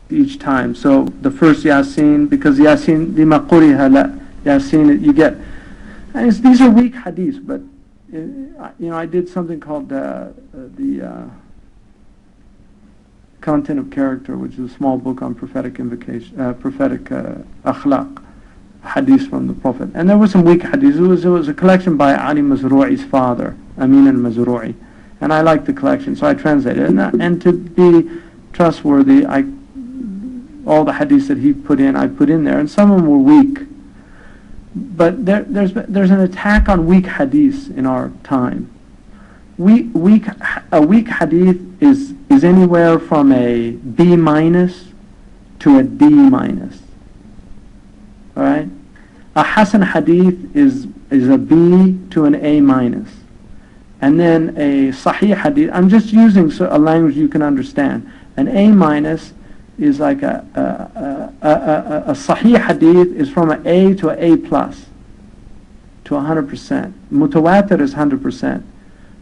each time. So the first Yasin, because Yasin lima quriha la Yasin, you get, and these are weak hadiths, but I did something called the Content of Character, which is a small book on prophetic invocation, prophetic akhlaq, hadiths from the Prophet. And there were some weak hadiths. It was a collection by Ali Mazru'i's father, Amin al-Mazru'i. And I liked the collection, so I translated it. And to be trustworthy, all the hadiths that he put in, I put in there. And some of them were weak. But there's an attack on weak hadiths in our time. A weak hadith is anywhere from a B- to a D-. All right? A Hasan hadith is a B to an A-. And then a Sahih hadith, I'm just using a language you can understand. An A- is like a Sahih hadith is from an A to an A+, to 100%. Mutawatir is 100%.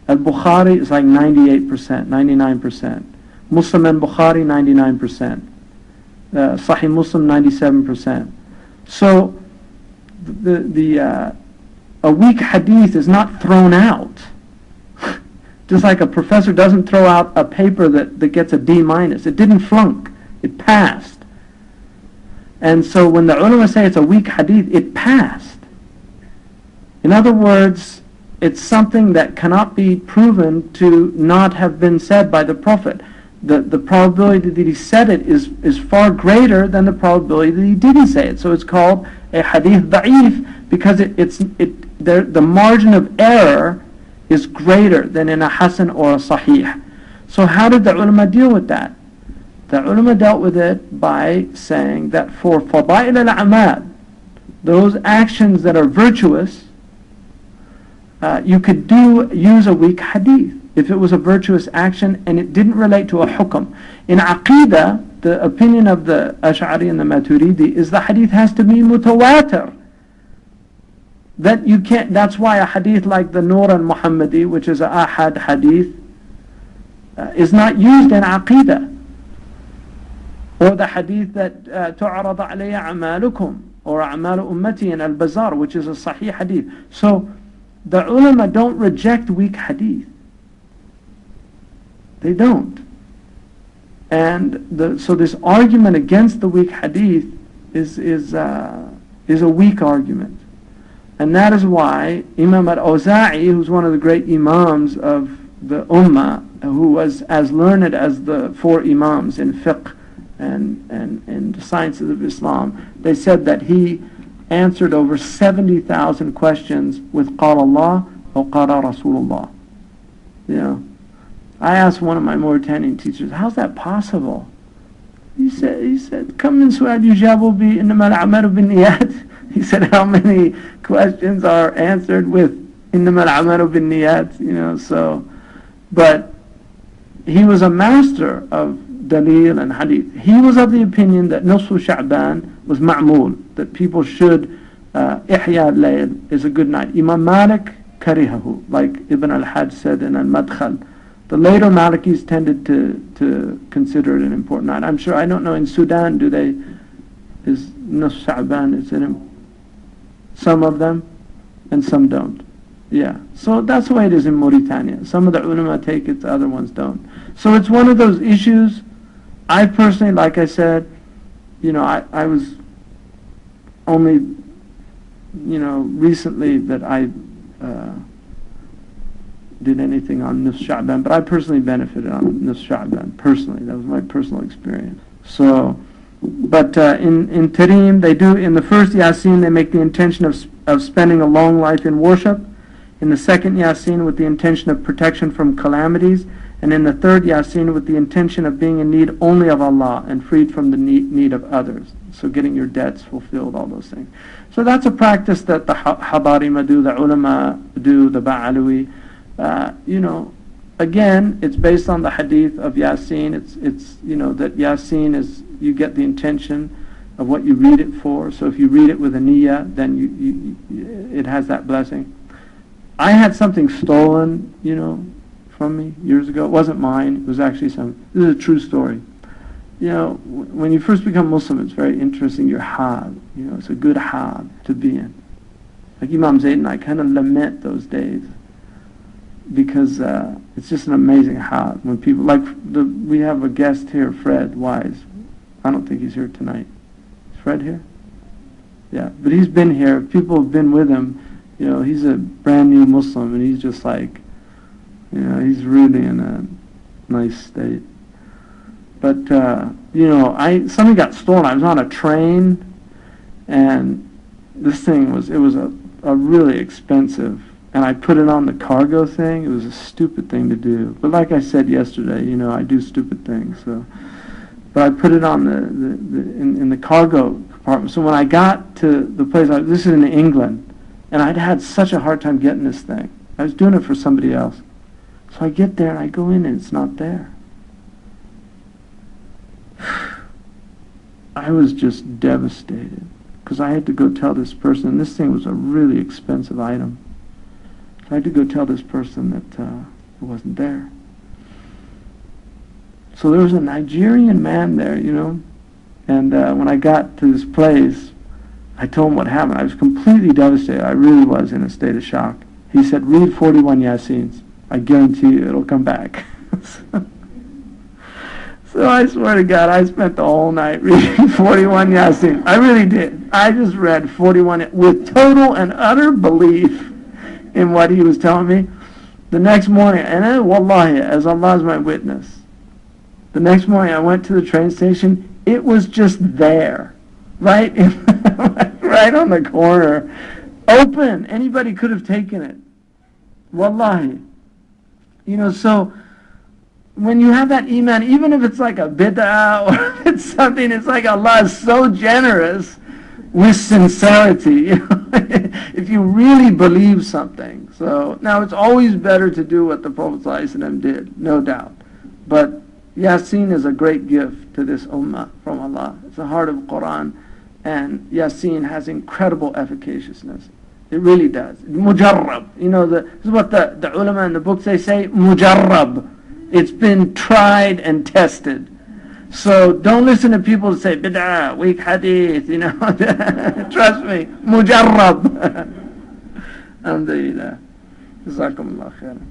Al-Bukhari is like 98%, 99%. Muslim and Bukhari, 99%. Sahih Muslim, 97%. So a weak hadith is not thrown out. Just like a professor doesn't throw out a paper that gets a D-. It didn't flunk. It passed. And so when the ulama say it's a weak hadith, it passed. In other words, it's something that cannot be proven to not have been said by the Prophet. The probability that he said it is far greater than the probability that he didn't say it. So it's called a hadith daief because the margin of error is greater than in a hasan or a sahih. So how did the ulama deal with that? The ulama dealt with it by saying that for fada'il al-a'mal, those actions that are virtuous, you could use a weak hadith if it was a virtuous action and it didn't relate to a hukm. In Aqidah, the opinion of the Ash'ari and the Maturidi is the hadith has to be mutawatir. That you can't. That's why a hadith like the Nur al-Muhammadi, which is a ahad hadith, is not used in Aqidah. Or the hadith that tu'arad alayya a'malukum, or a'malu ummati in al-Bazar, which is a sahih hadith. So the ulama don't reject weak hadith. They don't. And so this argument against the weak hadith is a weak argument. And that is why Imam al-Awza'i, who's one of the great imams of the ummah, who was as learned as the four imams in fiqh and the sciences of Islam, they said that he answered over 70,000 questions with Qala Allah or Qala Rasulullah. You know, I asked one of my Mauritanian teachers, how's that possible? He said, come in su'al yujabu bi innama al-a'malu bin niyat. He said, how many questions are answered with innama al-'amalu bin niyat? You know, so, but he was a master of dalil and hadith. He was of the opinion that Nisfu Sha'ban was ma'mul, that people should ihya al-layl is a good night. Imam Malik karihahu, like Ibn al-Hajj said in al-Madkhal. The later Malikis tended to consider it an important night. I'm sure, I don't know, in Sudan, is Nisfu Sha'ban, is it some of them, and some don't. Yeah, so that's the way it is in Mauritania. Some of the ulama take it, the other ones don't. So it's one of those issues. I personally, like I said, I was only, recently that I did anything on Nisf Sha'ban, but I personally benefited on Nisf Sha'ban, personally. That was my personal experience. So, but in Tareem, they do, in the first Yasin, they make the intention of spending a long life in worship. In the second Yasin, with the intention of protection from calamities. And in the third Yasin, with the intention of being in need only of Allah and freed from the need of others. So getting your debts fulfilled, all those things. So that's a practice that the Hadarima do, the ulama do, the Ba'alawi. Again, it's based on the hadith of Yasin. It's that Yasin is, you get the intention of what you read it for. So if you read it with a niyyah, then it has that blessing. I had something stolen, from me years ago. It wasn't mine. It was actually this is a true story. when you first become Muslim, it's very interesting, your hal. It's a good hal to be in. Like Imam Zayd and I kind of lament those days because it's just an amazing hal. When people, we have a guest here, Fred Wise. I don't think he's here tonight. Is Fred here? Yeah, but he's been here. People have been with him. He's a brand new Muslim, and he's just like, he's really in a nice state. But, something got stolen. I was on a train, and this thing was a really expensive, and I put it on the cargo thing. It was a stupid thing to do. But like I said yesterday, I do stupid things. So, but I put it on in the cargo compartment. So when I got to the place, this is in England, and I'd had such a hard time getting this thing. I was doing it for somebody else. So I get there, and I go in, and it's not there. I was just devastated because I had to go tell this person, and this thing was a really expensive item. So I had to go tell this person that it wasn't there. So there was a Nigerian man there, and when I got to this place, I told him what happened. I was completely devastated. I really was in a state of shock. He said, read 41 Yaseens. I guarantee you it'll come back. So I swear to God, I spent the whole night reading 41 Yasin. I really did. I just read 41 with total and utter belief in what he was telling me. The next morning, and wallahi, as Allah is my witness, the next morning I went to the train station. It was just there, right on the corner, open. Anybody could have taken it. Wallahi. So when you have that iman, even if it's like a bid'ah or it's something, it's like Allah is so generous with sincerity, if you really believe something. So now it's always better to do what the Prophet ﷺ did, no doubt. But Yasin is a great gift to this ummah from Allah. It's the heart of Quran, and Yasin has incredible efficaciousness. It really does. Mujarrab. This is what the ulama in the books they say, mujarrab. It's been tried and tested. So don't listen to people who say, bid'ah, weak hadith, Trust me, mujarrab. Alhamdulillah. Jazakumullah khairan.